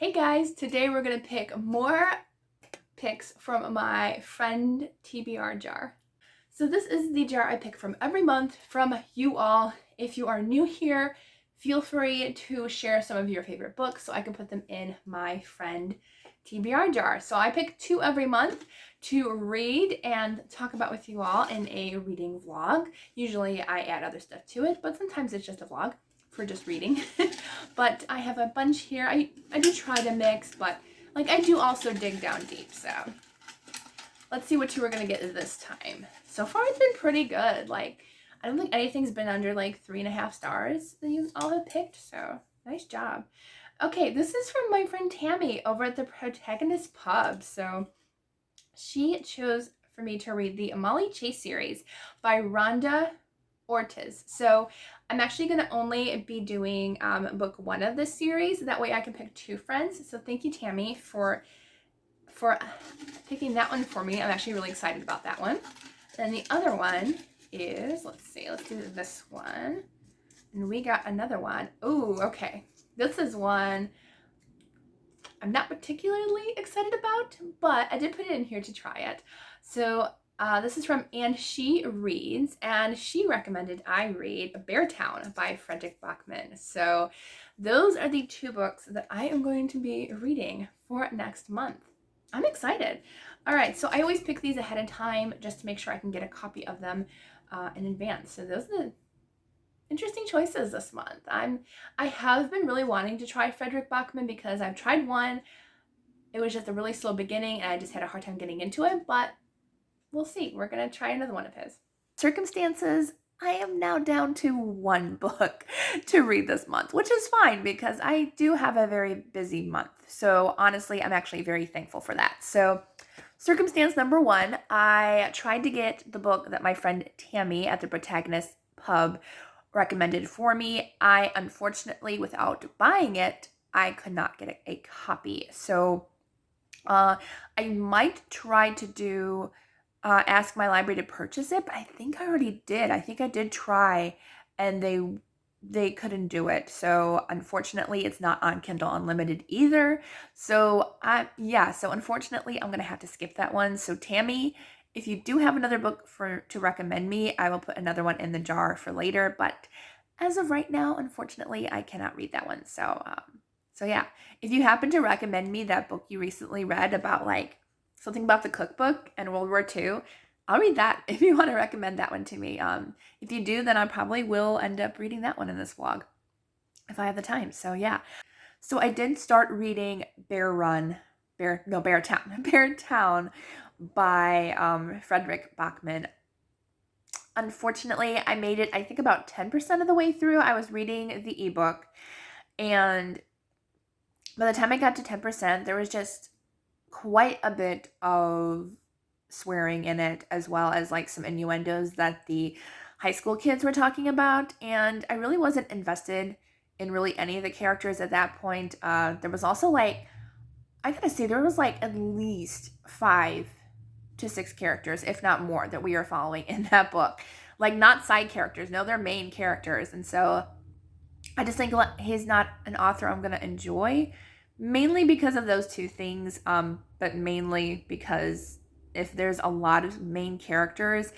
Hey guys, today we're going to pick more picks from my friend TBR jar. So this is the jar I pick from every month from you all. If you are new here, feel free to share some of your favorite books so I can put them in my friend TBR jar. So I pick 2 every month to read and talk about with you all in a reading vlog. Usually I add other stuff to it, but sometimes it's just a vlog for just reading. But I have a bunch here. I do try to mix, but like I do also dig down deep. So let's see what 2 we're gonna get this time. So far it's been pretty good. Like I don't think anything's been under like 3.5 stars that you all have picked. So nice job. Okay, this is from my friend Tammy over at the Protagonist Pub. So she chose for me to read the Molly Chase series by Rhonda Ortiz. So I'm actually going to only be doing book 1 of this series. That way I can pick 2 friends. So thank you, Tammy, for picking that one for me. I'm actually really excited about that one. Then the other one is, let's do this one. And we got another one. Ooh, okay. This is one I'm not particularly excited about, but I did put it in here to try it. So this is from And She Reads, and she recommended I read Beartown by Frederick Bachman. So those are the 2 books that I am going to be reading for next month. I'm excited. All right, so I always pick these ahead of time just to make sure I can get a copy of them in advance. So those are the interesting choices this month. I have been really wanting to try Frederick Bachman because I've tried one. It was just a really slow beginning and I just had a hard time getting into it, but we'll see. We're going to try another one of his. Circumstances, I am now down to 1 book to read this month, which is fine because I do have a very busy month. So honestly, I'm actually very thankful for that. So circumstance number 1, I tried to get the book that my friend Tammy at the Protagonist Pub recommended for me. I unfortunately, without buying it, I could not get a copy. So I might try to do ask my library to purchase it, but I think I already did. I think I did try, and they couldn't do it. So unfortunately, it's not on Kindle Unlimited either. So so unfortunately, I'm gonna have to skip that one. So Tammy, if you do have another book to recommend me, I will put another one in the jar for later. But as of right now, unfortunately, I cannot read that one. So yeah, if you happen to recommend me that book you recently read about like something about the cookbook and World War II, I'll read that if you want to recommend that one to me. If you do, then I probably will end up reading that one in this vlog if I have the time. So yeah. So I did start reading Beartown Beartown by Frederick Bachman. Unfortunately, I made it, I think, about 10% of the way through. I was reading the ebook, and by the time I got to 10%, there was just quite a bit of swearing in it, as well as like some innuendos that the high school kids were talking about. And I really wasn't invested in really any of the characters at that point. There was also like, I gotta say, there was like at least 5 to 6 characters, if not more, that we are following in that book. Like, not side characters, no, they're main characters. And so I just think he's not an author I'm going to enjoy, mainly because of those 2 things, but mainly because if there's a lot of main characters,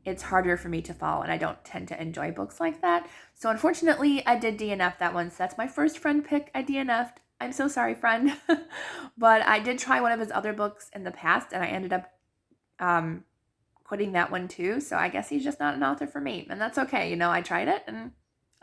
it's harder for me to follow, and I don't tend to enjoy books like that. So unfortunately, I did DNF that one. So that's my first friend pick I DNF'd. I'm so sorry, friend. But I did try one of his other books in the past, and I ended up quitting that one too. So I guess he's just not an author for me, and that's okay. I tried it, and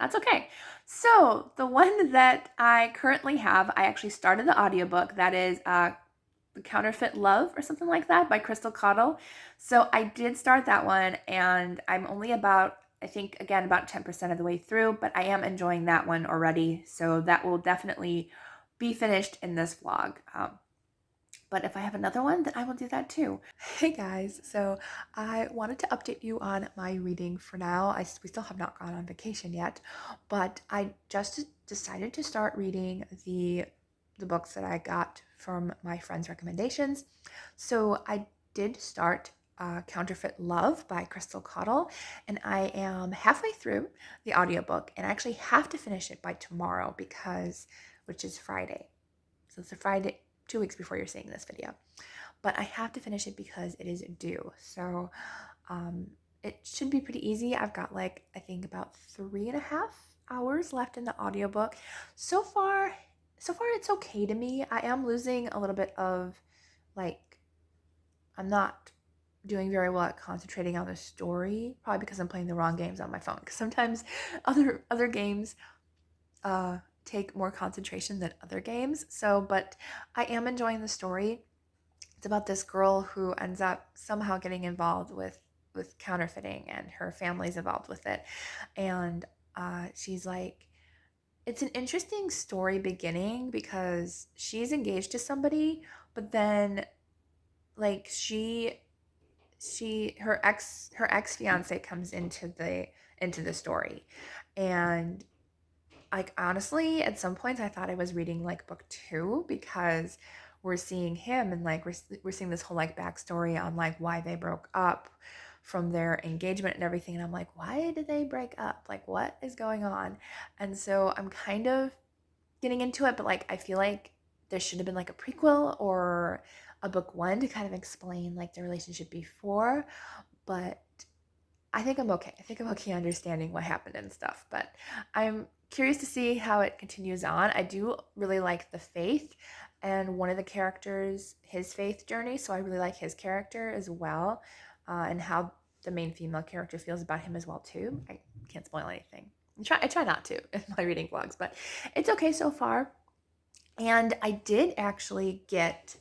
that's okay. So the one that I currently have, I actually started the audiobook. That is The Counterfeit Love or something like that by Crystal Cottle. So I did start that one, and I'm only about, I think, again, about 10% of the way through, but I am enjoying that one already. So that will definitely be finished in this vlog. But if I have another one, then I will do that too. Hey guys, so I wanted to update you on my reading for now. We still have not gone on vacation yet, but I just decided to start reading the books that I got from my friends' recommendations. So I did start Counterfeit Love by Crystal Cottle, and I am halfway through the audiobook, and I actually have to finish it by tomorrow which is Friday. So it's a Friday, 2 weeks before you're seeing this video. But I have to finish it because it is due. So it should be pretty easy. I've got like, I think about 3.5 hours left in the audiobook. So far it's okay to me. I am losing a little bit of like, I'm not doing very well at concentrating on the story, probably because I'm playing the wrong games on my phone. Because sometimes other games take more concentration than other games. So, but I am enjoying the story. It's about this girl who ends up somehow getting involved with counterfeiting, and her family's involved with it. And she's like, it's an interesting story beginning because she's engaged to somebody, but then like her ex fiance comes into the story. And like, honestly, at some points I thought I was reading like book 2, because we're seeing him, and like we're seeing this whole like backstory on like why they broke up from their engagement and everything. And I'm like, why did they break up? Like, what is going on? And so I'm kind of getting into it, but like I feel like there should have been like a prequel or a book 1 to kind of explain like the relationship before. But I think I'm okay. I think I'm okay understanding what happened and stuff. But I'm curious to see how it continues on. I do really like the faith and one of the characters, his faith journey. So I really like his character as well, and how the main female character feels about him as well too. I can't spoil anything. I try not to in my reading vlogs, but it's okay so far. And I did actually get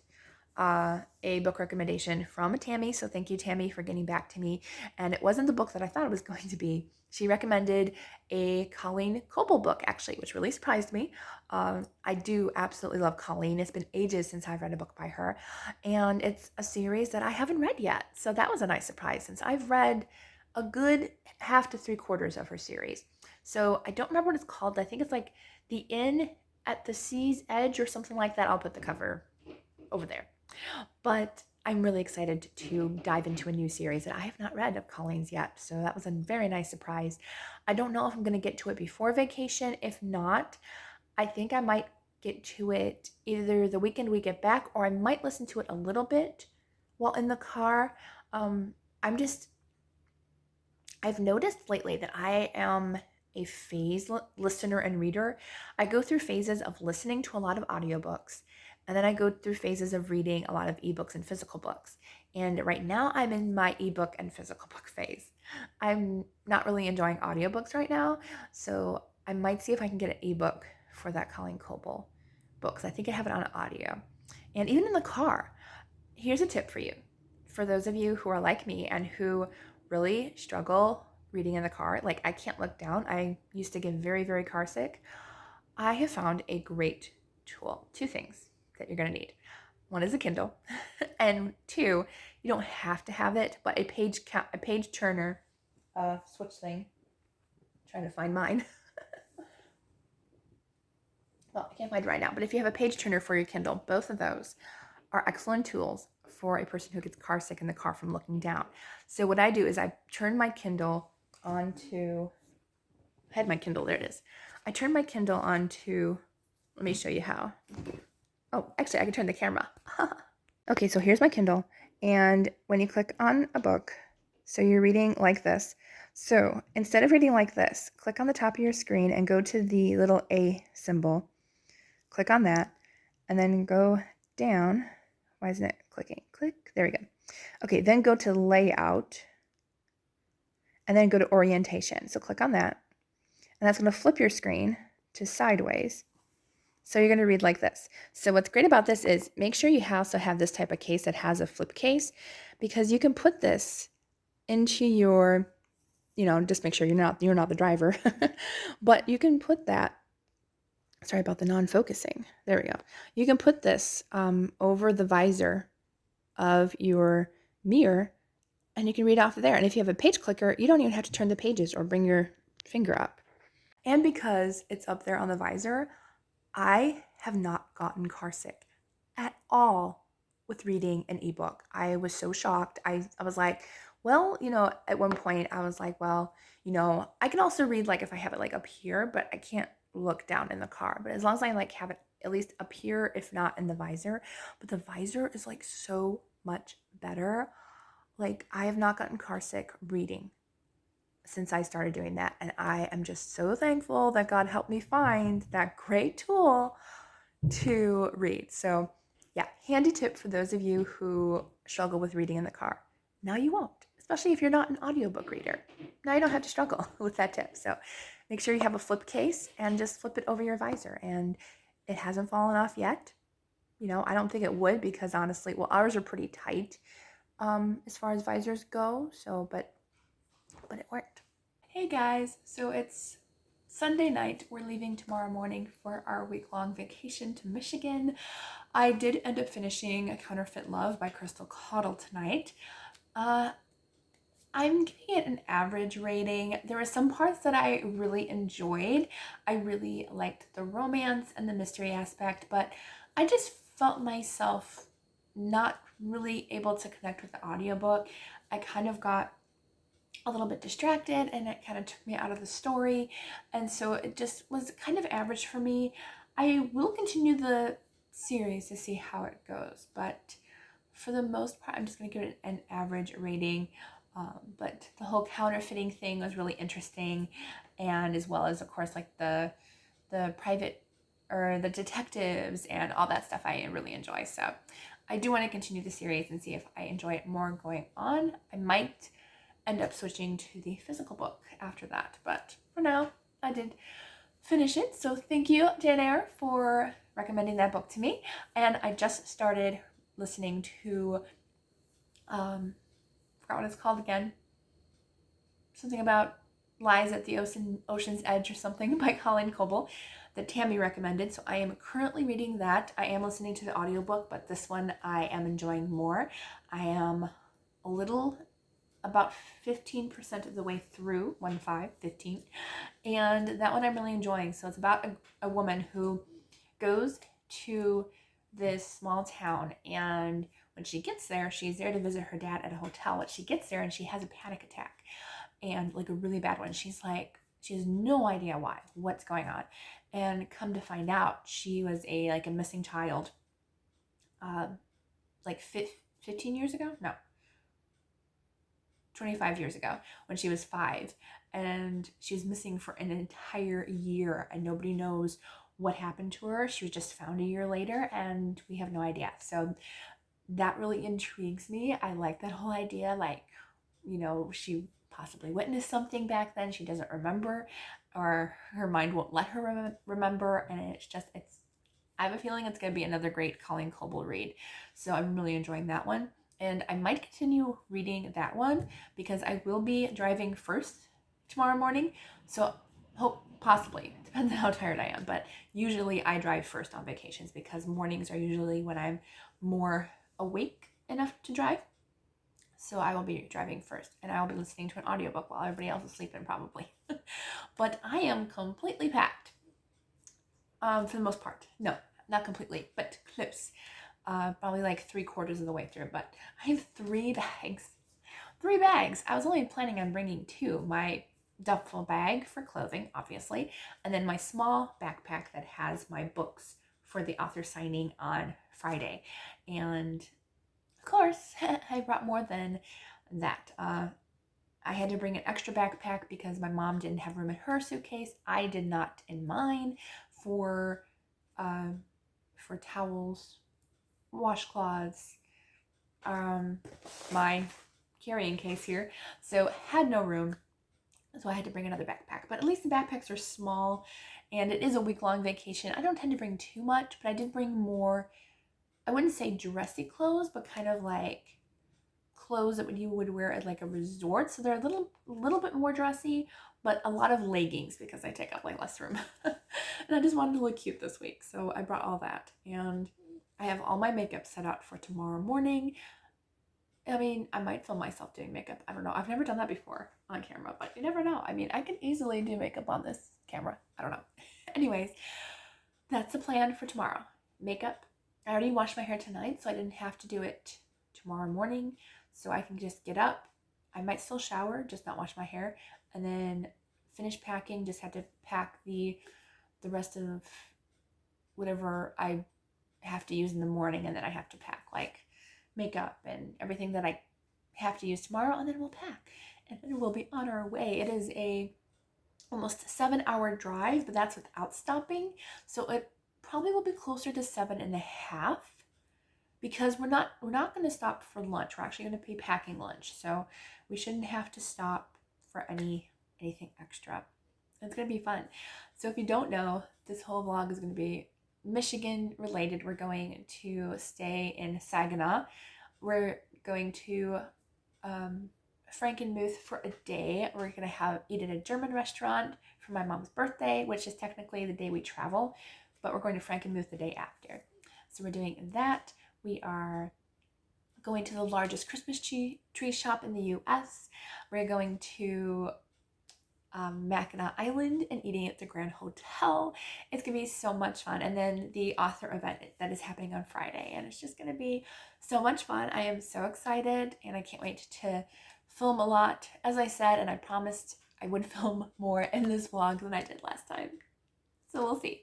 a book recommendation from Tammy. So thank you, Tammy, for getting back to me. And it wasn't the book that I thought it was going to be. She recommended a Colleen Coble book, actually, which really surprised me. I do absolutely love Colleen. It's been ages since I've read a book by her. And it's a series that I haven't read yet. So that was a nice surprise, since I've read a good half to 3/4 of her series. So I don't remember what it's called. I think it's like The Inn at the Sea's Edge or something like that. I'll put the cover over there. But I'm really excited to dive into a new series that I have not read of Colleen's yet. So that was a very nice surprise. I don't know if I'm going to get to it before vacation. If not, I think I might get to it either the weekend we get back, or I might listen to it a little bit while in the car. I've noticed lately that I am a phase listener and reader. I go through phases of listening to a lot of audiobooks, and then I go through phases of reading a lot of ebooks and physical books. And right now I'm in my ebook and physical book phase. I'm not really enjoying audiobooks right now, so I might see if I can get an ebook for that Colleen Coble book, because I think I have it on audio. And even in the car, here's a tip for you. For those of you who are like me and who really struggle reading in the car, like I can't look down. I used to get very, very car sick. I have found a great tool. 2 things that you're going to need. One is a Kindle, and 2, you don't have to have it, but a page turner switch thing. I'm trying to find mine. Well, I can't find it right now, but if you have a page turner for your Kindle, both of those are excellent tools for a person who gets car sick in the car from looking down. So what I do is I turn my Kindle onto, I had my Kindle, there it is. I turn my Kindle onto, let me show you how. Oh, actually, I can turn the camera. Okay, so here's my Kindle. And when you click on a book, so you're reading like this. So instead of reading like this, click on the top of your screen and go to the little A symbol. Click on that, and then go down. Why isn't it clicking? Click. There we go. Okay, then go to Layout, and then go to Orientation. So click on that, and that's going to flip your screen to sideways. So you're going to read like this. So what's great about this is make sure you also have this type of case that has a flip case, because you can put this into your, just make sure you're not the driver, but you can put that, sorry about the non-focusing. There we go. You can put this over the visor of your mirror, and you can read off of there. And if you have a page clicker, you don't even have to turn the pages or bring your finger up. And because it's up there on the visor, I have not gotten car sick at all with reading an ebook. I was so shocked. I was like, well, at one point I was like, well, I can also read like if I have it like up here, but I can't look down in the car. But as long as I like have it at least up here, if not in the visor. But the visor is like so much better. Like, I have not gotten car sick reading since I started doing that. And I am just so thankful that God helped me find that great tool to read. So yeah, handy tip for those of you who struggle with reading in the car. Now you won't, especially if you're not an audiobook reader. Now you don't have to struggle with that tip. So make sure you have a flip case and just flip it over your visor. And it hasn't fallen off yet. You know, I don't think it would, because honestly, well, ours are pretty tight as far as visors go. So, but it worked. Hey guys, so it's Sunday night. We're leaving tomorrow morning for our week-long vacation to Michigan. I did end up finishing A Counterfeit Love by Crystal Caudle tonight. I'm giving it an average rating. There were some parts that I really enjoyed. I really liked the romance and the mystery aspect, but I just felt myself not really able to connect with the audiobook. I kind of got a little bit distracted and it kind of took me out of the story, and so it just was kind of average for me. I will continue the series to see how it goes, but for the most part I'm just going to give it an average rating. But the whole counterfeiting thing was really interesting, and as well as, of course, like the private or the detectives and all that stuff I really enjoy. So I do want to continue the series and see if I enjoy it more going on. I might end up switching to the physical book after that, but for now I did finish it. So thank you, Jane Eyre, for recommending that book to me. And I just started listening to forgot what it's called again, something about Lies at the Ocean's Edge or something, by Colleen Coble, that Tammy recommended. So I am currently reading that. I am listening to the audiobook, but this one I am enjoying more. I am a little, about 15% of the way through, 15, and that one I'm really enjoying. So it's about a woman who goes to this small town, and when she gets there, she's there to visit her dad at a hotel, but she gets there and she has a panic attack, and like a really bad one. She has no idea what's going on, and come to find out, she was a missing child, like 15 years ago, no, 25 years ago, when she was 5, and she was missing for an entire year, and nobody knows what happened to her. She was just found a year later, and we have no idea. So that really intrigues me. I like that whole idea, like, you know, she possibly witnessed something back then she doesn't remember, or her mind won't let her remember, and I have a feeling it's going to be another great Colleen Coble read. So I'm really enjoying that one. And I might continue reading that one because I will be driving first tomorrow morning. So possibly, depends on how tired I am. But usually I drive first on vacations because mornings are usually when I'm more awake enough to drive. So I will be driving first, and I will be listening to an audiobook while everybody else is sleeping probably. But I am completely packed. For the most part. No, not completely, but clips. Probably like 3/4 of the way through, but I have 3 bags. 3 bags. I was only planning on bringing 2. My duffel bag for clothing, obviously, and then my small backpack that has my books for the author signing on Friday. And of course, I brought more than that. I had to bring an extra backpack because my mom didn't have room in her suitcase. I did not in mine for towels, washcloths, my carrying case here. So had no room, so I had to bring another backpack. But at least the backpacks are small, and it is a week-long vacation. I don't tend to bring too much, but I did bring more, I wouldn't say dressy clothes, but kind of like clothes that you would wear at like a resort. So they're a little bit more dressy, but a lot of leggings because I take up like less room. And I just wanted to look cute this week, so I brought all that. And I have all my makeup set out for tomorrow morning. I mean, I might film myself doing makeup. I don't know. I've never done that before on camera, but you never know. I mean, I can easily do makeup on this camera. I don't know. Anyways, that's the plan for tomorrow. Makeup. I already washed my hair tonight, so I didn't have to do it tomorrow morning. So I can just get up. I might still shower, just not wash my hair, and then finish packing. Just had to pack the rest of whatever I have to use in the morning, and then I have to pack like makeup and everything that I have to use tomorrow, and then we'll pack and then we'll be on our way. It is a almost 7-hour drive, but that's without stopping. So it probably will be closer to 7.5 because we're not going to stop for lunch. We're actually going to be packing lunch. So we shouldn't have to stop for anything extra. It's going to be fun. So if you don't know, this whole vlog is going to be Michigan related. We're going to stay in Saginaw. We're going to Frankenmuth for a day. We're going to eat at a German restaurant for my mom's birthday, which is technically the day we travel, but we're going to Frankenmuth the day after. So we're doing that. We are going to the largest Christmas tree shop in the U.S. We're going to Mackinac Island and eating at the Grand Hotel. It's gonna be so much fun. And then the author event that is happening on Friday, and it's just gonna be so much fun. I am so excited, and I can't wait to film a lot, as I said, and I promised I would film more in this vlog than I did last time. So we'll see.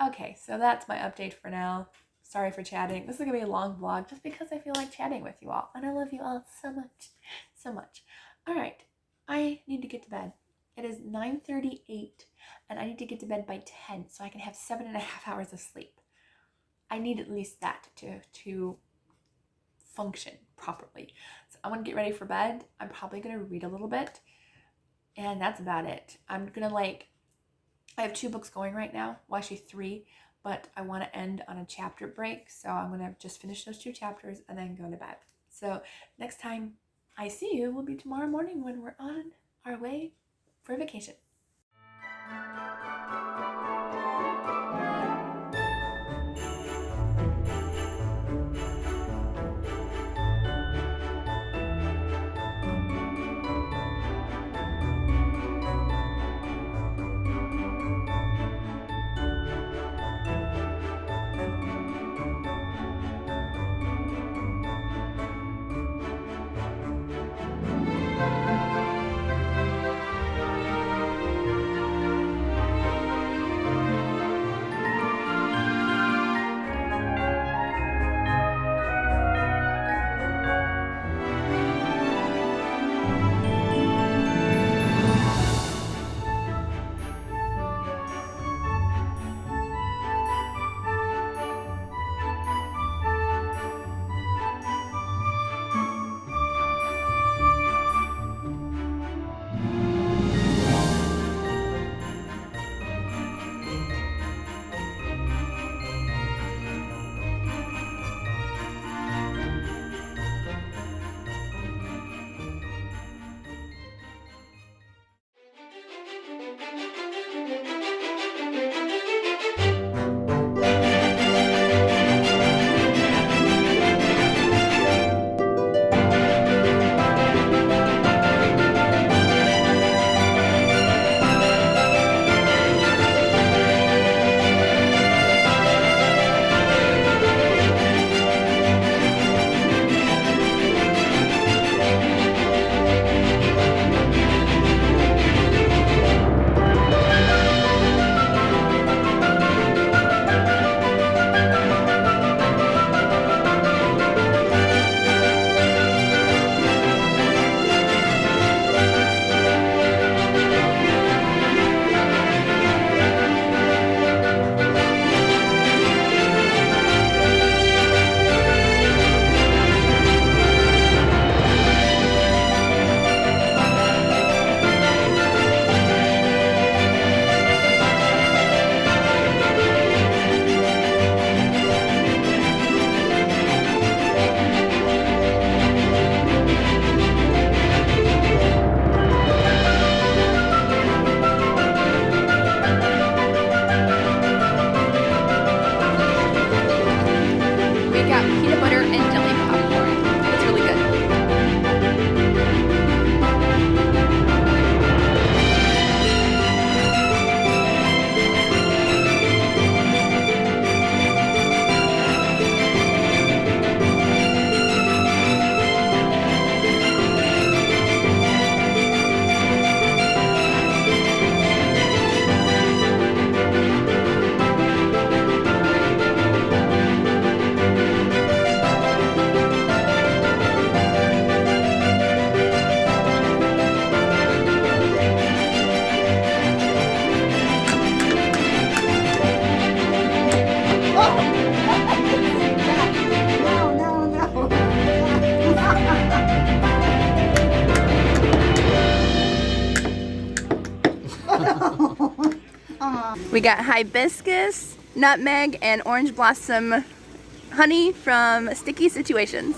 Okay, so that's my update for now. Sorry for chatting. This is gonna be a long vlog just because I feel like chatting with you all, and I love you all so much, so much. All right, I need to get to bed. It is 9:38, and I need to get to bed by 10 so I can have 7.5 hours of sleep. I need at least that to function properly. So I want to get ready for bed. I'm probably going to read a little bit, and that's about it. I'm going to I have 2 books going right now. Well, actually 3, but I want to end on a chapter break. So I'm going to just finish those 2 chapters and then go to bed. So next time I see you will be tomorrow morning when we're on our way for vacation. We got hibiscus, nutmeg, and orange blossom honey from Sticky Situations.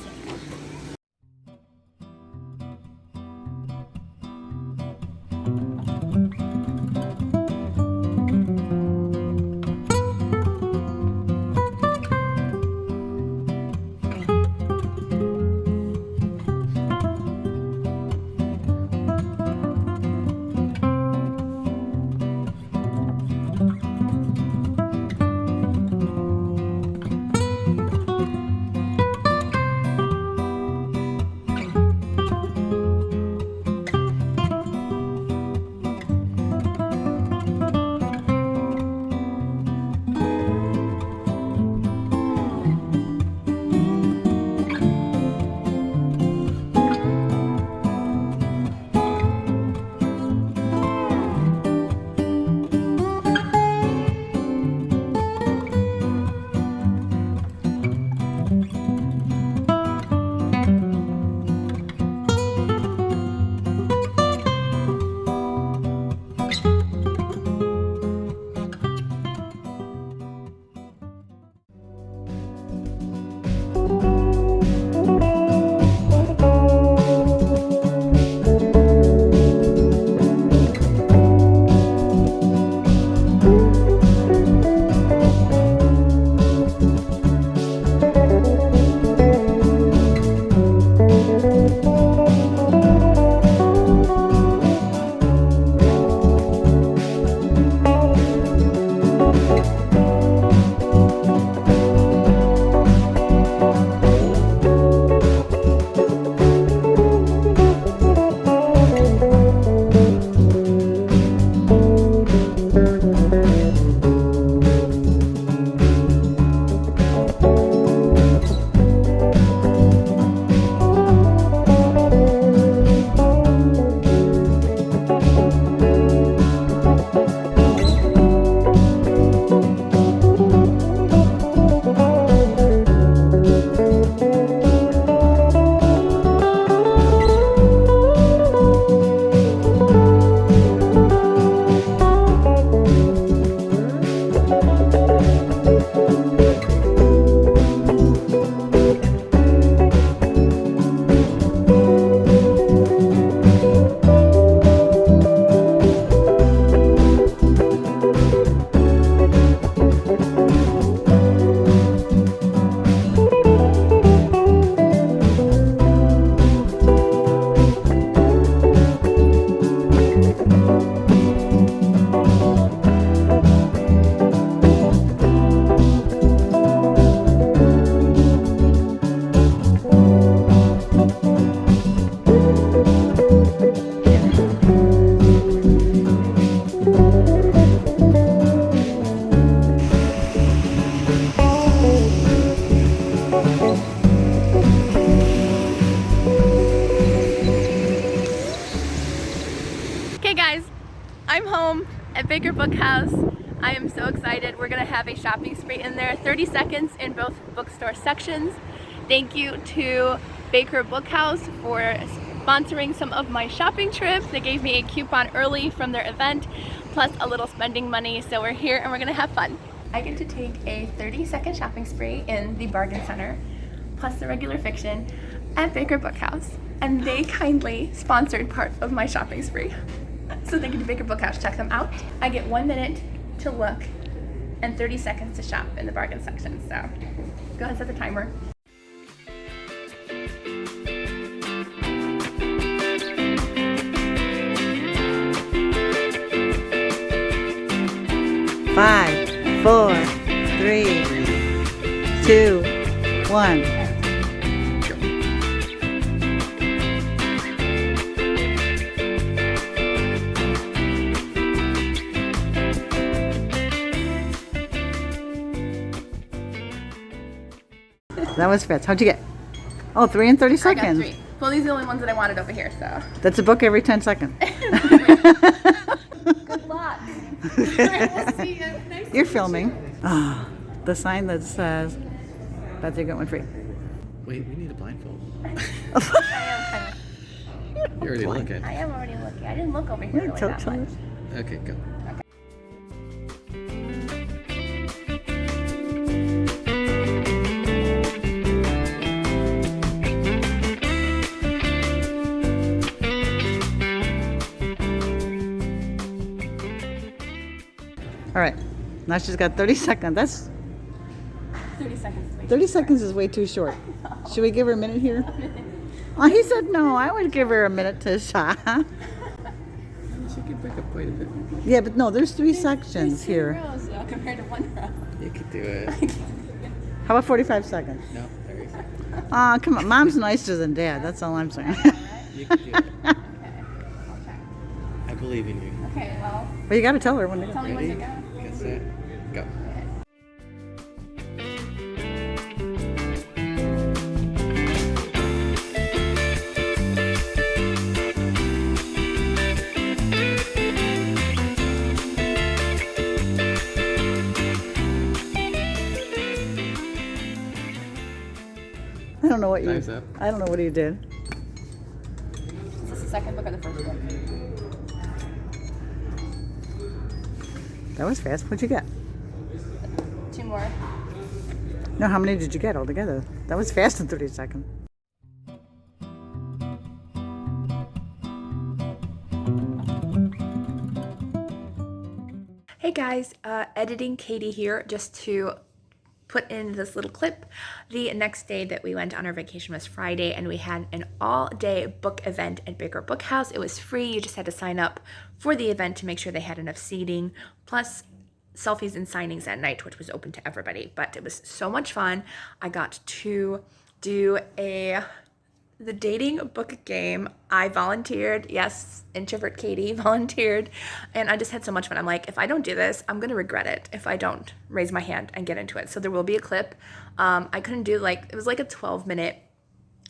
I'm home at Baker Book House. I am so excited. We're gonna have a shopping spree in there, 30 seconds in both bookstore sections. Thank you to Baker Book House for sponsoring some of my shopping trips. They gave me a coupon early from their event, plus a little spending money, so we're here and we're gonna have fun. I get to take a 30-second shopping spree in the Bargain Center, plus the regular fiction at Baker Book House, and they kindly sponsored part of my shopping spree. So thank you to Baker Book House. Check them out. I get 1 minute to look and 30 seconds to shop in the bargain section. So go ahead and set the timer. Five, 4, 3, 2, 1. That was Fitz. How'd you get? Oh, 3 and 30 seconds. I got 3. Well, these are the only ones that I wanted over here, so. That's a book every 10 seconds. Good luck. We'll see you next You're filming. Oh, the sign that says, "Bet you get one free." Wait, we need a blindfold. I am kind of. You're already looking. I am already looking. I didn't look over here really that much. Okay, go. Okay. All right. Now she's got 30 seconds. That's 30 seconds. 30 seconds is way too short. Should we give her a minute here? Oh, he said no. I would give her a minute to shop. She could back up quite a bit. Yeah, but no, there's 3 sections here. Rows, though, compared to 1 row. You could do it. How about 45 seconds? No, 30 seconds. Aw, come on. Mom's nicer than Dad. That's all I'm saying. You could do it. Okay, I'll check. I believe in you. Okay, well, Well, you got to tell her when to go. tell me when to go. Get set, go. I don't know what you. Time's up. I don't know what you did. Is this the second book or the first book? That was fast. What'd you get? 2 more. No, how many did you get altogether? That was fast in 30 seconds. Hey guys, editing Katie here just to put in this little clip. The next day that we went on our vacation was Friday, and we had an all-day book event at Baker Book House. It was free. You just had to sign up for the event to make sure they had enough seating, plus selfies and signings at night, which was open to everybody. But it was so much fun. I got to do the dating book game. I volunteered. Yes, introvert Katie volunteered. And I just had so much fun. I'm like, if I don't do this, I'm going to regret it if I don't raise my hand and get into it. So there will be a clip. I couldn't do it was like a 12-minute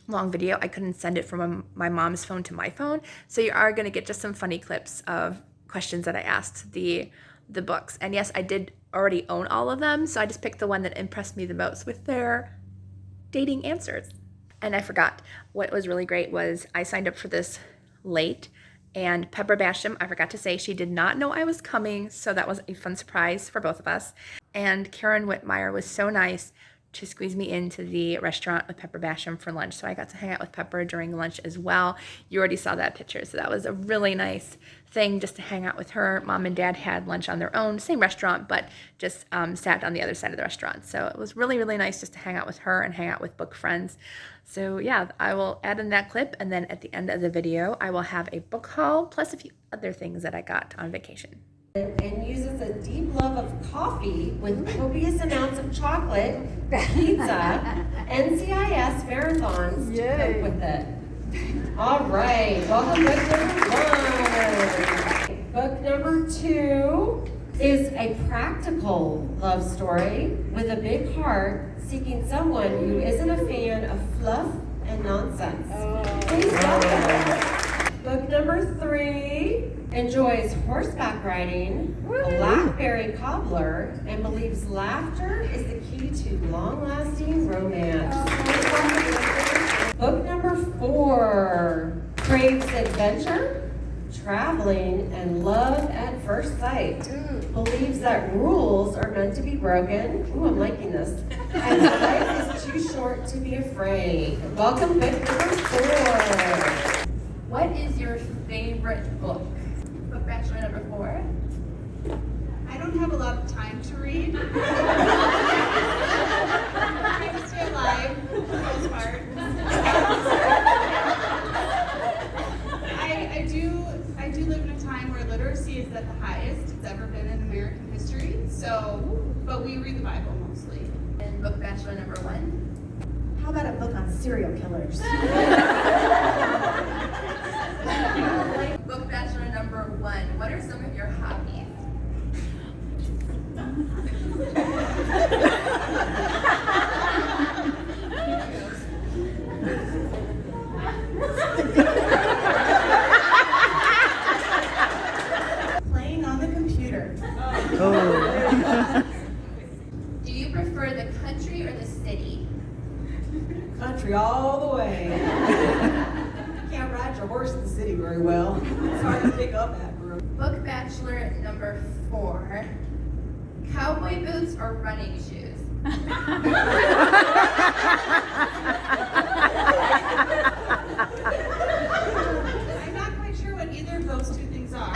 long video. I couldn't send it from my mom's phone to my phone. So you are going to get just some funny clips of questions that I asked the books. And yes, I did already own all of them. So I just picked the one that impressed me the most with their dating answers. And I forgot, what was really great was I signed up for this late, and Pepper Basham, I forgot to say, she did not know I was coming, so that was a fun surprise for both of us. And Karen Whitmire was so nice to squeeze me into the restaurant with Pepper Basham for lunch, so I got to hang out with Pepper during lunch as well. You already saw that picture, so that was a really nice thing just to hang out with her. Mom and Dad had lunch on their own, same restaurant, but just sat on the other side of the restaurant. So it was really, really nice just to hang out with her and hang out with book friends. So yeah, I will add in that clip, and then at the end of the video, I will have a book haul plus a few other things that I got on vacation. And uses a deep love of coffee with copious amounts of chocolate, pizza, NCIS marathons to cope with it. All right, welcome book number 1. Book number 2 is a practical love story with a big heart seeking someone who isn't a fan of fluff and nonsense. Please welcome. Book number 3 enjoys horseback riding, blackberry cobbler, and believes laughter is the key to long-lasting romance. Book number 4 craves adventure, traveling, and love at first sight. Believes that rules are meant to be broken. Ooh, I'm liking this. And life is too short to be afraid. Welcome, book number 4. What is your favorite book? Book Bachelor number 4. I don't have a lot of time to read. Trying to stay alive for the most part. I do live in a time where literacy is at the highest it's ever been in American history. But we read the Bible mostly. And Book Bachelor number 1. How about a book on serial killers? Book Bachelor number 1. What are some of your hobbies? Playing on the computer. Oh. Do you prefer the country or the city? Country all the way. You can't ride your horse in the city very well. It's hard to pick up that broom. Book Bachelor number 4. Cowboy boots or running shoes? I'm not quite sure what either of those two things are.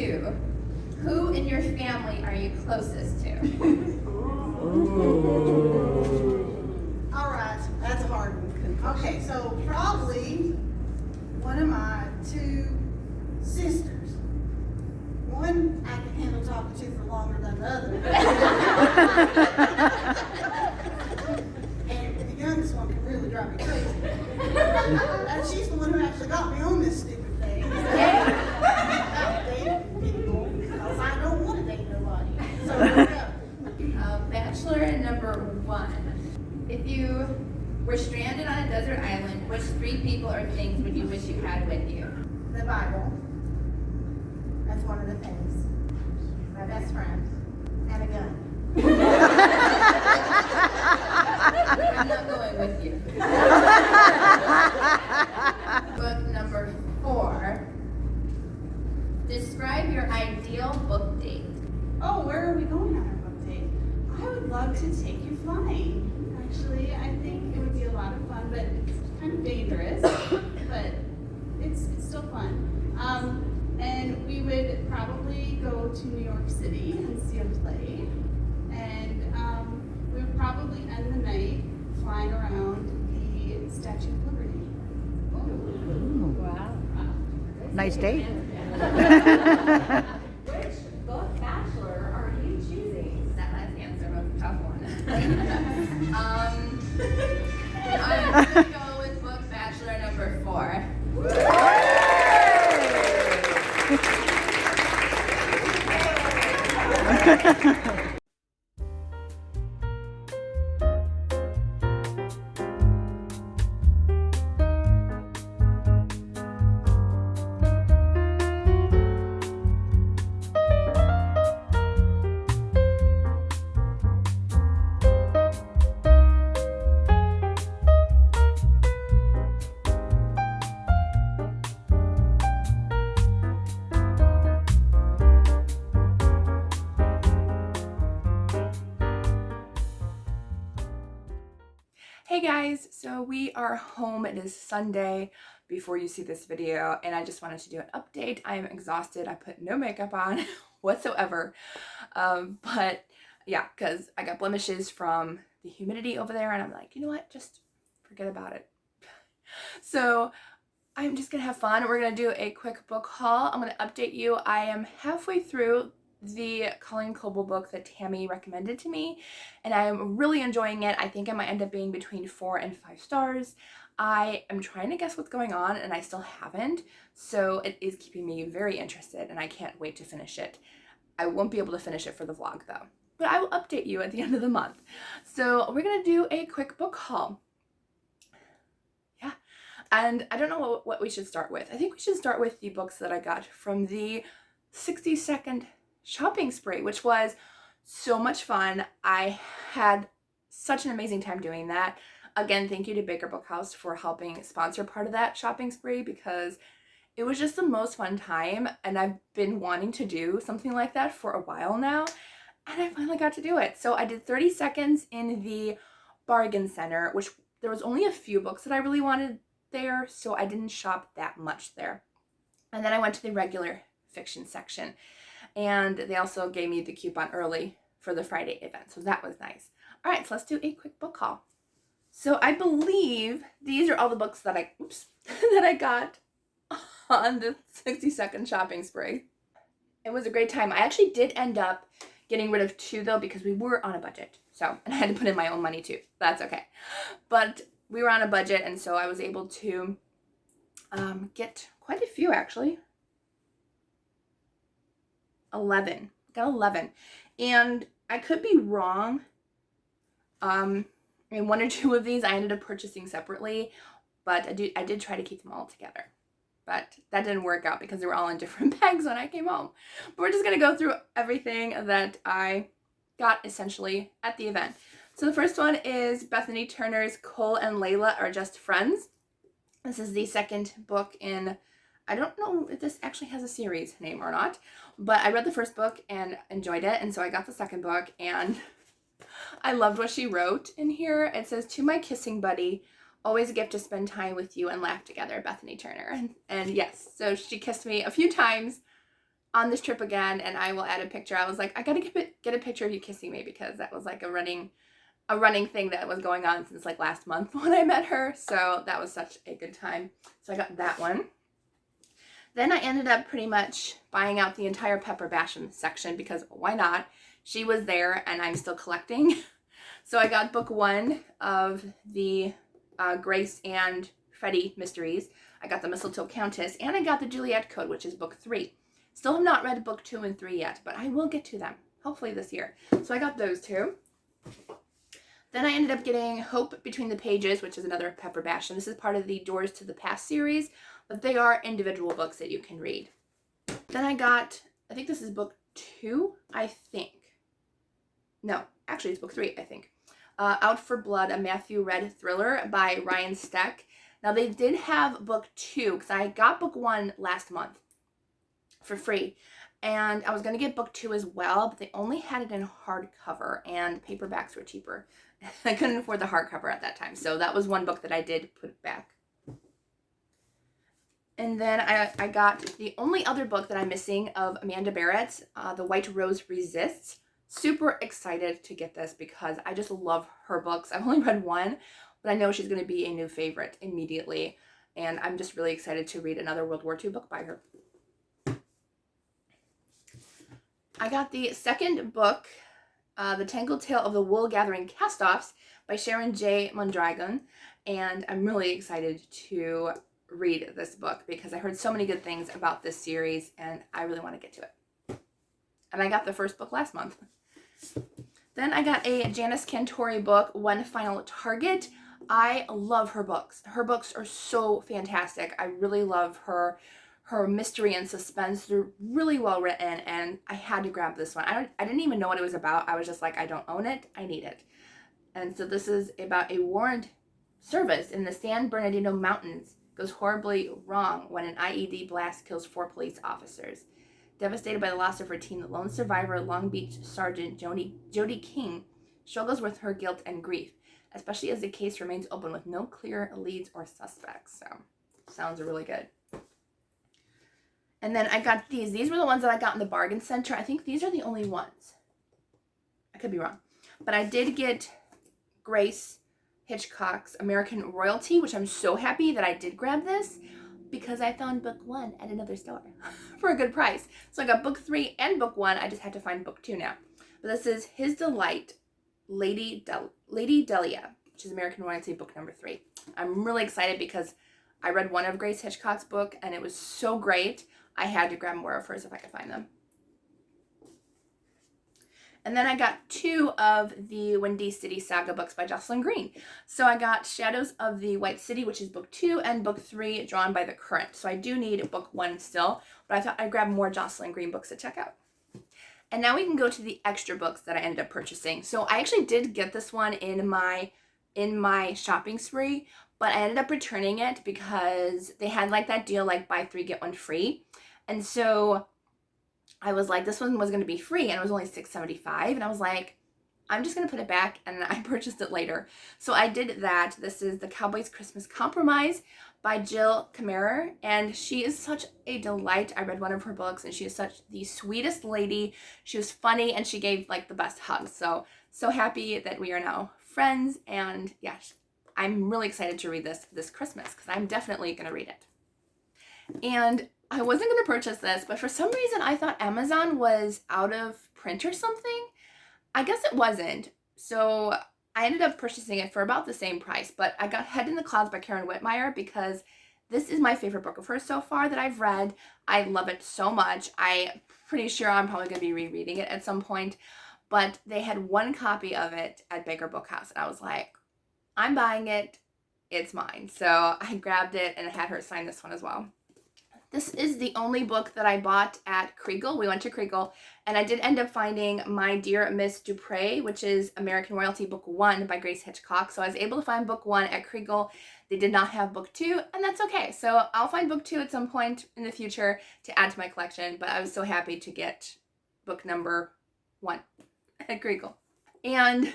2, who in your family are you closest to? All right, that's a hard one. Okay, so probably one of my 2 sisters. One I can handle talking to for longer than the other. And the youngest one can really drive me crazy. And she's the one who actually got me on this stupid thing. About dating people, because I don't want to date nobody. So there we go. Bachelor number 1. If you were stranded on a desert island, which 3 people or things would you wish you had with you? The Bible. That's one of the things. My best friend. And a gun. I'm not going with you. Book number 4. Describe your ideal book date. Oh, where are we going on our book date? I would love to take you flying. Actually, I think it would be a lot of fun, but it's kind of dangerous. But it's still fun. And we would probably go to New York City and see a play. And we would probably end the night flying around the Statue of Liberty. Wow. Nice date. Which book bachelor are you choosing? That last answer was a tough one. I'm going to go with book bachelor number 4. Hey guys, so we are home. It is Sunday before you see this video, and I just wanted to do an update. I am exhausted. I put no makeup on whatsoever, but yeah, because I got blemishes from the humidity over there, and I'm like, you know what, just forget about it. So I'm just gonna have fun. We're gonna do a quick book haul. I'm gonna update you. I am halfway through the Colleen Coble book that Tammy recommended to me, and I'm really enjoying it. I think it might end up being between 4 and 5 stars. I am trying to guess what's going on, and I still haven't, so it is keeping me very interested, and I can't wait to finish it. I won't be able to finish it for the vlog though, but I will update you at the end of the month. So we're gonna do a quick book haul. Yeah, and I don't know what we should start with. I think we should start with the books that I got from the 60-second shopping spree, which was so much fun. I had such an amazing time doing that. Again, thank you to Baker Book House for helping sponsor part of that shopping spree, because it was just the most fun time, and I've been wanting to do something like that for a while now, and I finally got to do it. So I did 30 seconds in the bargain center, which there was only a few books that I really wanted there, so I didn't shop that much there. And then I went to the regular fiction section, and they also gave me the coupon early for the Friday event, so that was nice. All right, so let's do a quick book haul. So I believe these are all the books that I got on the 60-second shopping spree. It was a great time. I actually did end up getting rid of 2 though, because we were on a budget. So, and I had to put in my own money too. That's okay. But we were on a budget, and so I was able to get quite a few actually. 11. Got 11. And I could be wrong. And 1 or 2 of these I ended up purchasing separately, but I did try to keep them all together. But that didn't work out because they were all in different bags when I came home. But we're just going to go through everything that I got essentially at the event. So the first one is Bethany Turner's Cole and Layla Are Just Friends. This is the second book in, I don't know if this actually has a series name or not, but I read the first book and enjoyed it, and so I got the second book, and I loved what she wrote in here. It says, "To my kissing buddy, always a gift to spend time with you and laugh together, Bethany Turner." And yes, so she kissed me a few times on this trip again, and I will add a picture. I was like, I gotta get a picture of you kissing me, because that was like a running thing that was going on since like last month when I met her. So that was such a good time. So I got that one. Then I ended up pretty much buying out the entire Pepper Basham section, because why not? She was there and I'm still collecting. So I got book 1 of the Grace and Freddie mysteries. I got the Mistletoe Countess, and I got the Juliet Code, which is book 3. Still have not read book 2 and 3 yet, but I will get to them, hopefully this year. So I got those 2. Then I ended up getting Hope Between the Pages, which is another Pepper Basham. This is part of the Doors to the Past series, but they are individual books that you can read. Then I got, I think this is book 2, I think. No, actually it's book 3, I think. Out for Blood, a Matthew Red thriller by Ryan Steck. Now they did have book 2, because I got book 1 last month for free. And I was going to get book 2 as well, but they only had it in hardcover, and paperbacks were cheaper. I couldn't afford the hardcover at that time, so that was one book that I did put back. And then I got the only other book that I'm missing of Amanda Barrett's, The White Rose Resists. Super excited to get this because I just love her books. I've only read one, but I know she's going to be a new favorite immediately. And I'm just really excited to read another World War II book by her. I got the second book, The Tangled Tale of the Wool Gathering Castoffs by Sharon J. Mondragon. And I'm really excited to read this book because I heard so many good things about this series and I really want to get to it. And I got the first book last month. Then I got a Janice Cantori book, One Final Target. I love her books. Her books are so fantastic. I really love her mystery and suspense. They're really well written and I had to grab this one. I didn't even know what it was about. I was just like, I don't own it. I need it. And so this is about a warrant service in the San Bernardino Mountains goes horribly wrong when an IED blast kills 4 police officers. Devastated by the loss of her team, the lone survivor, Long Beach Sergeant Jody King, struggles with her guilt and grief, especially as the case remains open with no clear leads or suspects. So, sounds really good. And then I got these. These were the ones that I got in the bargain center. I think these are the only ones. I could be wrong. But I did get Grace Hitchcock's American Royalty, which I'm so happy that I did grab this because I found book 1 at another store for a good price. So I got book 3 and book 1. I just had to find book 2 now. But this is His Delight, Lady Delia, which is American Royalty book number 3. I'm really excited because I read one of Grace Hitchcock's book and it was so great. I had to grab more of hers if I could find them. And then I got 2 of the Windy City Saga books by Jocelyn Green. So I got Shadows of the White City, which is book 2, and book 3, Drawn by the Current. So I do need book 1 still, but I thought I'd grab more Jocelyn Green books to check out. And now we can go to the extra books that I ended up purchasing. So I actually did get this one in my shopping spree, but I ended up returning it because they had like that deal like buy 3 get 1 free. And so I was like, this one was going to be free and it was only $6.75. And I was like, I'm just going to put it back, and I purchased it later. So I did that. This is The Cowboy's Christmas Compromise by Jill Kammerer. And she is such a delight. I read one of her books and she is such the sweetest lady. She was funny and she gave like the best hugs. So happy that we are now friends. And yes, I'm really excited to read this Christmas because I'm definitely going to read it. And I wasn't going to purchase this, but for some reason I thought Amazon was out of print or something. I guess it wasn't. So I ended up purchasing it for about the same price, but I got Head in the Clouds by Karen Whitmire because this is my favorite book of hers so far that I've read. I love it so much. I'm pretty sure I'm probably going to be rereading it at some point, but they had 1 copy of it at Baker Bookhouse, and I was like, I'm buying it. It's mine. So I grabbed it and had her sign this one as well. This is the only book that I bought at Kriegel. We went to Kriegel, and I did end up finding My Dear Miss Dupre, which is American Royalty Book 1 by Grace Hitchcock. So I was able to find book 1 at Kriegel. They did not have book 2, and that's okay. So I'll find book 2 at some point in the future to add to my collection, but I was so happy to get book number 1 at Kriegel. And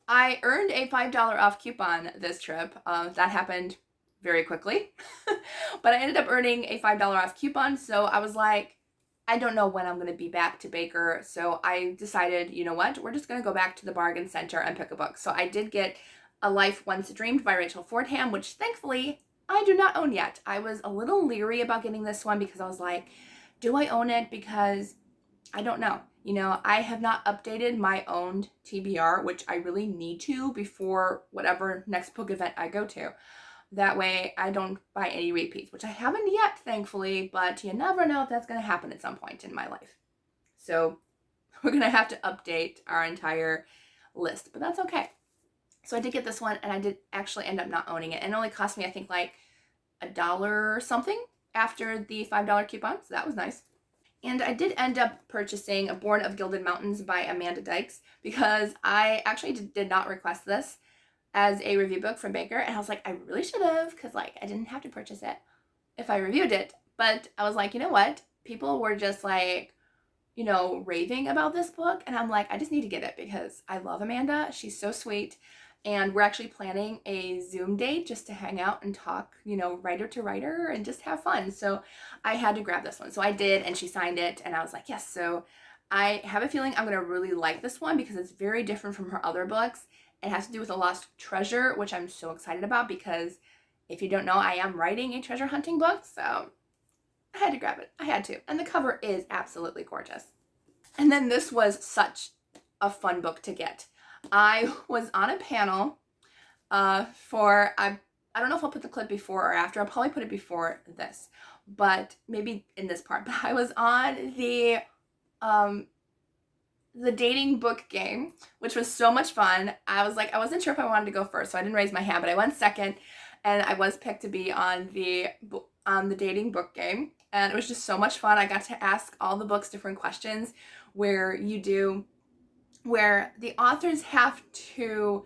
I earned a $5 off coupon this trip. That happened very quickly, but I ended up earning a $5 off coupon. So I was like, I don't know when I'm going to be back to Baker, so I decided, you know what, we're just going to go back to the bargain center and pick a book. So I did get A Life Once Dreamed by Rachel Fordham, which thankfully I do not own yet. I was a little leery about getting this one because I was like, do I own it? Because I don't know. You know, I have not updated my own TBR, which I really need to before whatever next book event I go to. That way I don't buy any repeats, which I haven't yet, thankfully, but you never know if that's going to happen at some point in my life. So we're going to have to update our entire list, but that's okay. So I did get this one, and I did actually end up not owning it. And it only cost me, I think, like $1 or something after the $5 coupon, so that was nice. And I did end up purchasing A Born of Gilded Mountains by Amanda Dykes because I actually did not request this as a review book from Baker, and I was like, I really should have, because like I didn't have to purchase it if I reviewed it. But I was like, you know what, people were just like, you know, raving about this book, and I'm like, I just need to get it because I love Amanda. She's so sweet, and we're actually planning a Zoom date just to hang out and talk, you know, writer to writer and just have fun. So I had to grab this one, so I did, and she signed it, and I was like, yes. So I have a feeling I'm gonna really like this one because it's very different from her other books. It has to do with a lost treasure, which I'm so excited about because if you don't know, I am writing a treasure hunting book, so I had to grab it. I had to. And the cover is absolutely gorgeous. And then this was such a fun book to get. I was on a panel for, I don't know if I'll put the clip before or after. I'll probably put it before this, but maybe in this part. But I was on the dating book game, which was so much fun. I was like, I wasn't sure if I wanted to go first, so I didn't raise my hand, but I went second, and I was picked to be on the dating book game, and it was just so much fun. I got to ask all the books different questions where the authors have to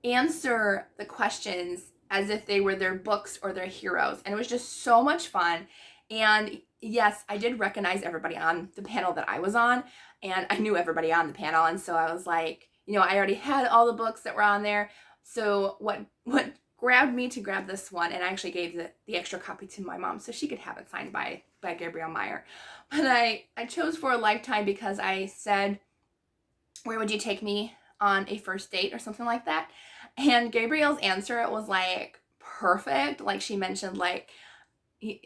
answer the questions as if they were their books or their heroes, and it was just so much fun. And yes, I did recognize everybody on the panel that I was on, and I knew everybody on the panel, and so I was like, you know, I already had all the books that were on there. So what grabbed me to grab this one, and I actually gave the extra copy to my mom so she could have it signed by Gabrielle Meyer. But I chose For a Lifetime because I said, where would you take me on a first date or something like that? And Gabrielle's answer was like perfect. Like she mentioned, like he,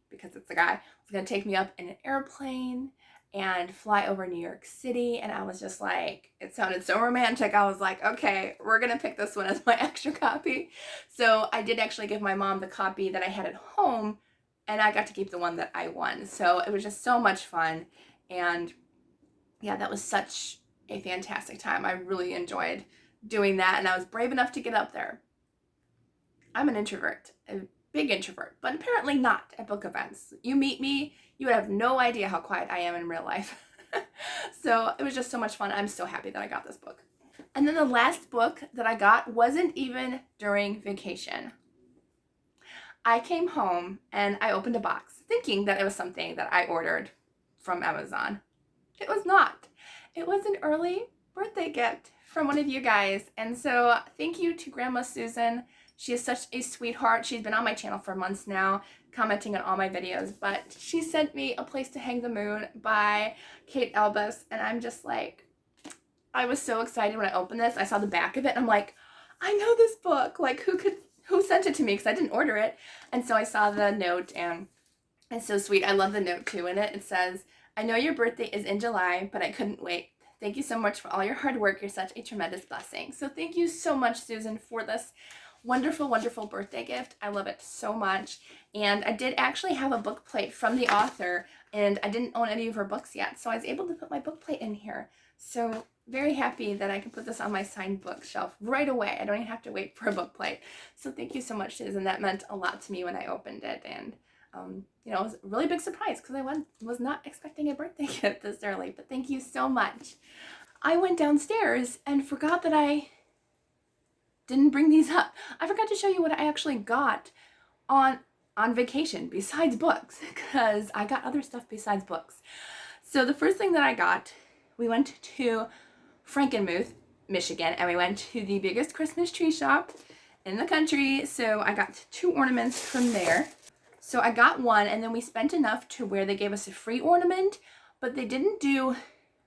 because it's a guy, was gonna take me up in an airplane and fly over New York City, and I was just like, it sounded so romantic. I was like, okay, we're gonna pick this one as my extra copy. So I did actually give my mom the copy that I had at home, and I got to keep the one that I won. So it was just so much fun, and yeah, that was such a fantastic time. I really enjoyed doing that, and I was brave enough to get up there. I'm an introvert, a big introvert, but apparently not at book events. You meet me, you would have no idea how quiet I am in real life. So it was just so much fun. I'm so happy that I got this book. And then the last book that I got wasn't even during vacation. I came home and I opened a box thinking that it was something that I ordered from Amazon. It was not. It was an early birthday gift from one of you guys. And so thank you to Grandma Susan. She is such a sweetheart. She's been on my channel for months now, commenting on all my videos, but she sent me A Place to Hang the Moon by Kate Elbus, and I'm just like, I was so excited when I opened this. I saw the back of it, and I'm like, I know this book. Like, who sent it to me? Because I didn't order it. And so I saw the note, and it's so sweet. I love the note, too, in it. It says, I know your birthday is in July, but I couldn't wait. Thank you so much for all your hard work. You're such a tremendous blessing. So thank you so much, Susan, for this wonderful, wonderful birthday gift. I love it so much. And I did actually have a book plate from the author, and I didn't own any of her books yet, so I was able to put my book plate in here. So very happy that I can put this on my signed bookshelf right away. I don't even have to wait for a book plate. So thank you so much, Susan. That meant a lot to me when I opened it, and you know, it was a really big surprise because I was not expecting a birthday gift this early, but thank you so much. I went downstairs and forgot that I didn't bring these up. I forgot to show you what I actually got on vacation besides books, because I got other stuff besides books. So the first thing that I got, we went to Frankenmuth, Michigan, and we went to the biggest Christmas tree shop in the country. So I got 2 ornaments from there. So I got one, and then we spent enough to where they gave us a free ornament, but they didn't do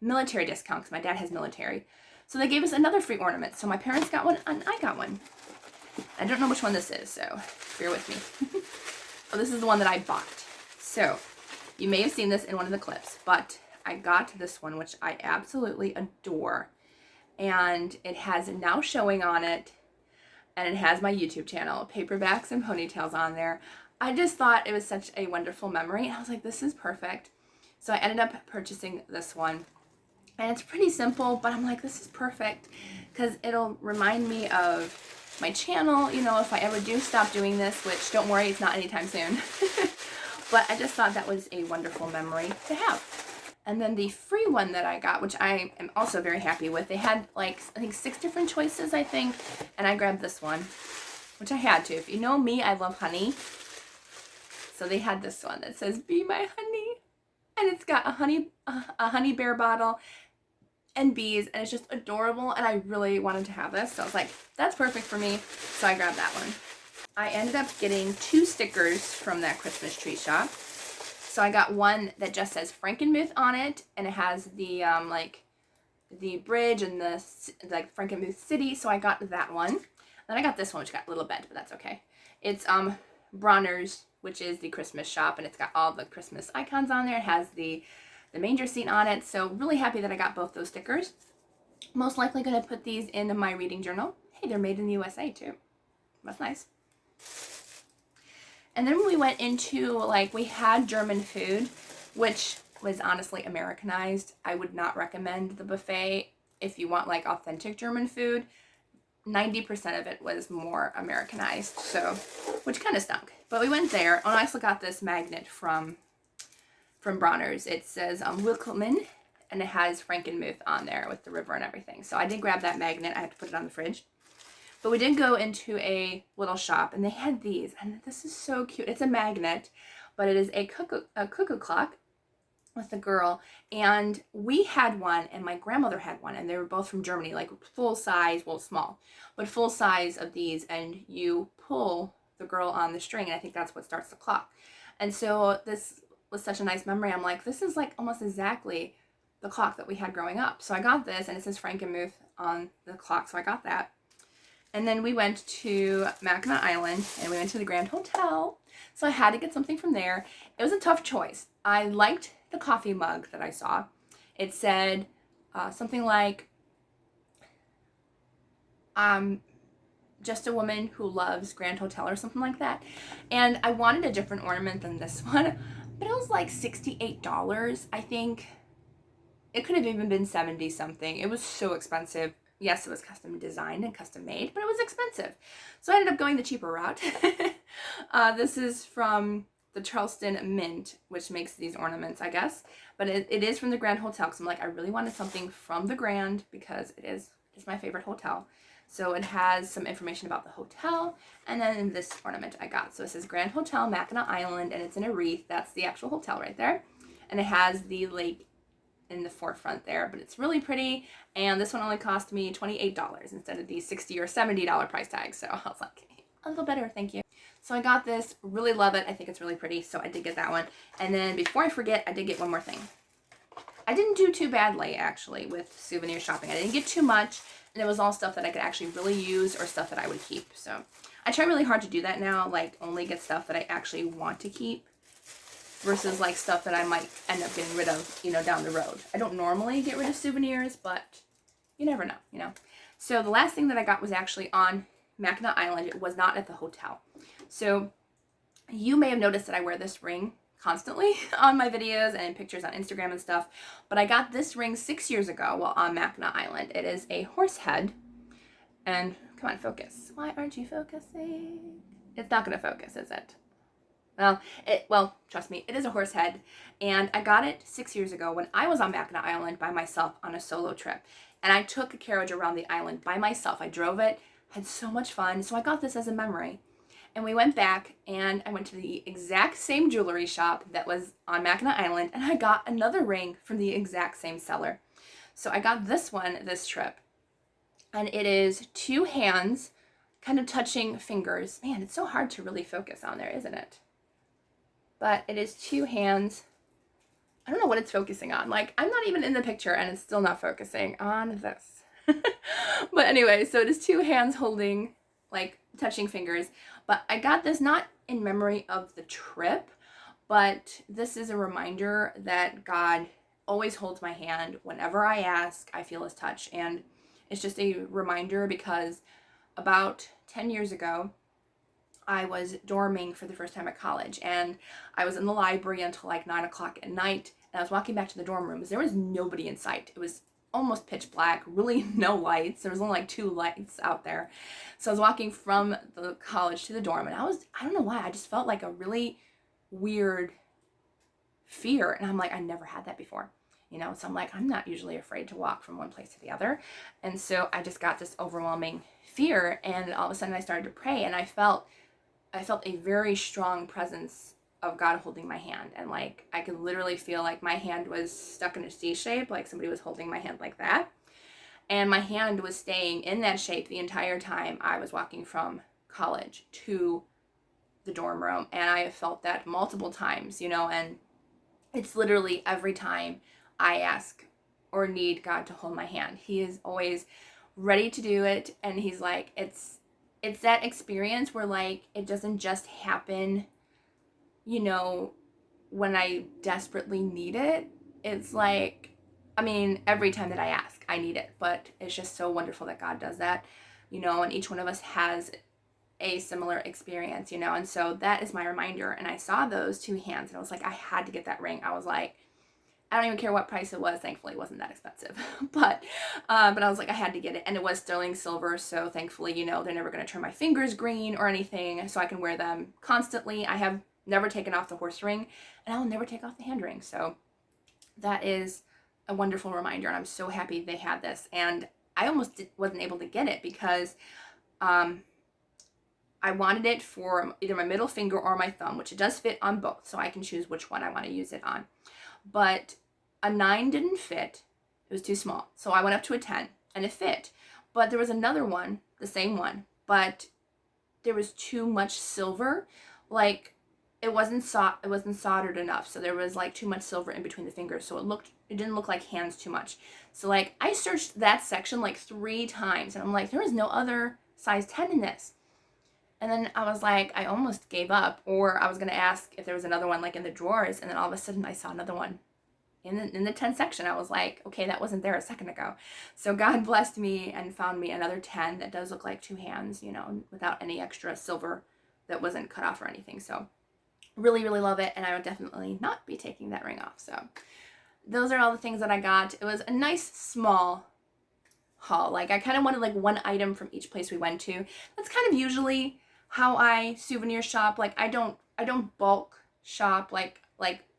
military discount because my dad has military. So they gave us another free ornament. So my parents got one and I got one. I don't know which one this is, so bear with me. Oh, this is the one that I bought. So you may have seen this in one of the clips, but I got this one, which I absolutely adore. And it has Now Showing on it, and it has my YouTube channel, Paperbacks and Ponytails, on there. I just thought it was such a wonderful memory, and I was like, this is perfect. So I ended up purchasing this one. And it's pretty simple, but I'm like, this is perfect because it'll remind me of my channel, you know, if I ever do stop doing this, which don't worry, it's not anytime soon. But I just thought that was a wonderful memory to have. And then the free one that I got, which I am also very happy with, they had like, I think 6 different choices, I think, and I grabbed this one, which I had to. If you know me, I love honey. So they had this one that says, "Be my honey." And it's got a honey bear bottle and bees, and it's just adorable, and I really wanted to have this, so I was like, that's perfect for me, so I grabbed that one. I ended up getting 2 stickers from that Christmas tree shop. So I got one that just says Frankenmuth on it, and it has the like the bridge and the like Frankenmuth city, so I got that one. Then I got this one, which got a little bent, but that's okay. It's Bronner's, which is the Christmas shop, and it's got all the Christmas icons on there. It has the manger scene on it, so really happy that I got both those stickers. Most likely going to put these in my reading journal. Hey, they're made in the USA too. That's nice. And then we went into, like, we had German food, which was honestly Americanized. I would not recommend the buffet if you want like authentic German food. 90% of it was more Americanized, so, which kind of stunk. But we went there. Oh, I also got this magnet from Bronner's. It says Willkommen, and it has Frankenmuth on there with the river and everything. So I did grab that magnet. I have to put it on the fridge. But we did go into a little shop, and they had these, and this is so cute. It's a magnet, but it is a cuckoo clock with a girl, and we had one, and my grandmother had one, and they were both from Germany, like full size, well, small, but full size of these, and you pull the girl on the string, and I think that's what starts the clock. And so this was such a nice memory. I'm like, this is like almost exactly the clock that we had growing up. So I got this, and it says Frankenmuth on the clock, so I got that. And then we went to Mackinac Island, and we went to the Grand Hotel, so I had to get something from there. It was a tough choice. I liked the coffee mug that I saw. It said something like, just a woman who loves Grand Hotel, or something like that. And I wanted a different ornament than this one, but it was like $68, I think. It could have even been 70 something. It was so expensive. Yes, it was custom designed and custom made, but it was expensive. So I ended up going the cheaper route. This is from the Charleston Mint, which makes these ornaments, I guess. But it is from the Grand Hotel, because I'm like, I really wanted something from the Grand, because it's my favorite hotel. So it has some information about the hotel, and then this ornament I got. So it says Grand Hotel, Mackinac Island, and it's in a wreath. That's the actual hotel right there. And it has the lake in the forefront there, but it's really pretty. And this one only cost me $28 instead of the $60 or $70 price tag. So I was like, a little better, thank you. So I got this, really love it. I think it's really pretty, so I did get that one. And then before I forget, I did get one more thing. I didn't do too badly, actually, with souvenir shopping. I didn't get too much, and it was all stuff that I could actually really use, or stuff that I would keep. So I try really hard to do that now, like only get stuff that I actually want to keep, versus like stuff that I might end up getting rid of, you know, down the road. I don't normally get rid of souvenirs, but you never know, you know. So the last thing that I got was actually on Mackinac Island. It was not at the hotel. So you may have noticed that I wear this ring constantly on my videos and pictures on Instagram and stuff, but I got this ring 6 years ago while on Mackinac Island. It is a horse head, and come on, focus. Why aren't you focusing? It's not going to focus, is it? Well, trust me, it is a horse head, and I got it 6 years ago when I was on Mackinac Island by myself on a solo trip, and I took a carriage around the island by myself. I drove it, had so much fun, so I got this as a memory. And we went back, and I went to the exact same jewelry shop that was on Mackinac Island, and I got another ring from the exact same seller. So I got this one this trip, and it is 2 hands kind of touching fingers. Man, it's so hard to really focus on there, isn't it? but it is two hands. I don't know what it's focusing on. Like, I'm not even in the picture and it's still not focusing on this. But anyway, so it is two hands holding, like, touching fingers. But I got this not in memory of the trip, but this is a reminder that God always holds my hand. Whenever I ask, I feel his touch. And it's just a reminder because about 10 years ago, I was dorming for the first time at college, and I was in the library until like 9 o'clock at night, and I was walking back to the dorm rooms. There was nobody in sight. It was almost pitch black, really no lights. There was only like 2 lights out there. So I was walking from the college to the dorm, and I don't know why, I just felt like a really weird fear. And I'm like, I never had that before, you know? So I'm like, I'm not usually afraid to walk from one place to the other. And so I just got this overwhelming fear, and all of a sudden I started to pray, and I felt a very strong presence of God holding my hand. And like, I could literally feel like my hand was stuck in a C shape, like somebody was holding my hand like that. And my hand was staying in that shape the entire time I was walking from college to the dorm room. And I have felt that multiple times, you know, and it's literally every time I ask or need God to hold my hand. He is always ready to do it. And he's like, it's that experience where like, it doesn't just happen, you know, when I desperately need it. It's like, I mean, every time that I ask, I need it, but it's just so wonderful that God does that, you know, and each one of us has a similar experience, you know, and so that is my reminder. And I saw those two hands, and I was like, I had to get that ring. I was like, I don't even care what price it was. Thankfully, it wasn't that expensive, but I was like, I had to get it, and it was sterling silver. So thankfully, you know, they're never going to turn my fingers green or anything, so I can wear them constantly. I have never taken off the horse ring, and I will never take off the hand ring. So that is a wonderful reminder, and I'm so happy they had this. And I almost wasn't able to get it because I wanted it for either my middle finger or my thumb, which it does fit on both, so I can choose which one I want to use it on. But a 9 didn't fit. It was too small. So I went up to a 10, and it fit. But there was another one, the same one, but there was too much silver. Like, it wasn't soldered enough. So there was like too much silver in between the fingers. So it didn't look like hands too much. So like, I searched that section like 3 times, and I'm like, there is no other size 10 in this. And then I was like, I almost gave up, or I was going to ask if there was another one like in the drawers. And then all of a sudden I saw another one in the 10 section. I was like, okay, that wasn't there a second ago. So God blessed me and found me another 10 that does look like 2 hands, you know, without any extra silver that wasn't cut off or anything. So really, really love it. And I would definitely not be taking that ring off. So those are all the things that I got. It was a nice small haul. Like, I kind of wanted like one item from each place we went to. That's kind of usually how I souvenir shop. Like, I don't bulk shop like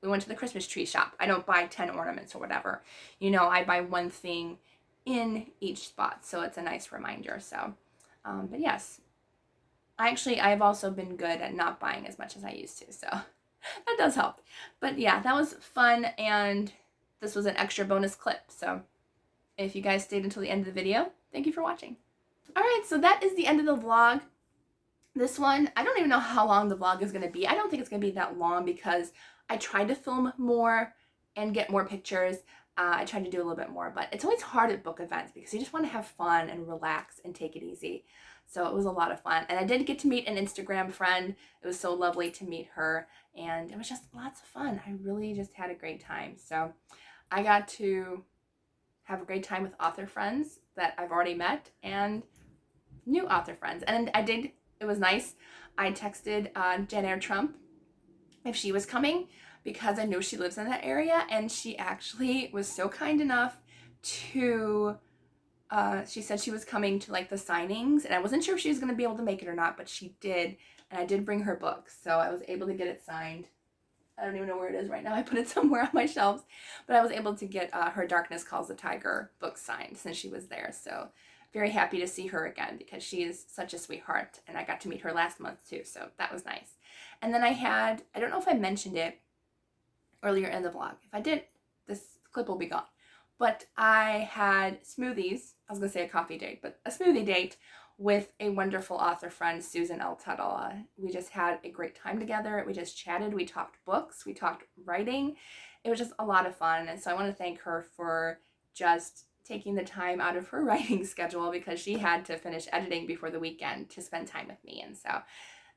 we went to the Christmas tree shop. I don't buy 10 ornaments or whatever. You know, I buy one thing in each spot. So it's a nice reminder. So, but yes, I've also been good at not buying as much as I used to. So that does help. But yeah, that was fun. And this was an extra bonus clip. So if you guys stayed until the end of the video, thank you for watching. All right, so that is the end of the vlog. This one, I don't even know how long the vlog is going to be. I don't think it's going to be that long because I tried to film more and get more pictures. I tried to do a little bit more, but it's always hard at book events because you just want to have fun and relax and take it easy. So it was a lot of fun. And I did get to meet an Instagram friend. It was so lovely to meet her, and it was just lots of fun. I really just had a great time. So I got to have a great time with author friends that I've already met and new author friends. And it was nice. I texted Jen Eyre Trump if she was coming because I know she lives in that area, and she actually was so kind enough to, she said she was coming to like the signings, and I wasn't sure if she was going to be able to make it or not, but she did, and I did bring her book, so I was able to get it signed. I don't even know where it is right now. I put it somewhere on my shelves, but I was able to get Her Darkness Calls the Tiger book signed since she was there, so very happy to see her again because she is such a sweetheart, and I got to meet her last month too, so that was nice. And then I don't know if I mentioned it earlier in the vlog. If I did, this clip will be gone. But I had smoothies. I was going to say a coffee date, but a smoothie date with a wonderful author friend, Susan L. Tuttle. We just had a great time together. We just chatted. We talked books. We talked writing. It was just a lot of fun. And so I want to thank her for just taking the time out of her writing schedule, because she had to finish editing before the weekend to spend time with me. And so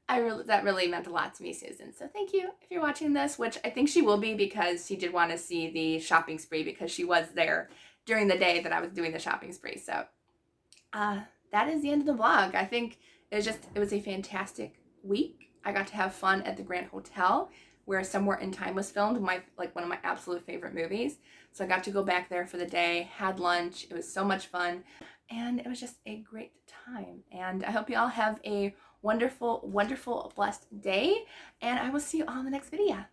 that really meant a lot to me, Susan. So thank you if you're watching this, which I think she will be, because she did want to see the shopping spree, because she was there during the day that I was doing the shopping spree. So that is the end of the vlog. I think it was a fantastic week. I got to have fun at the Grand Hotel, where Somewhere in Time was filmed, one of my absolute favorite movies. So I got to go back there for the day, had lunch. It was so much fun, and it was just a great time. And I hope you all have a wonderful, wonderful, blessed day, and I will see you all in the next video.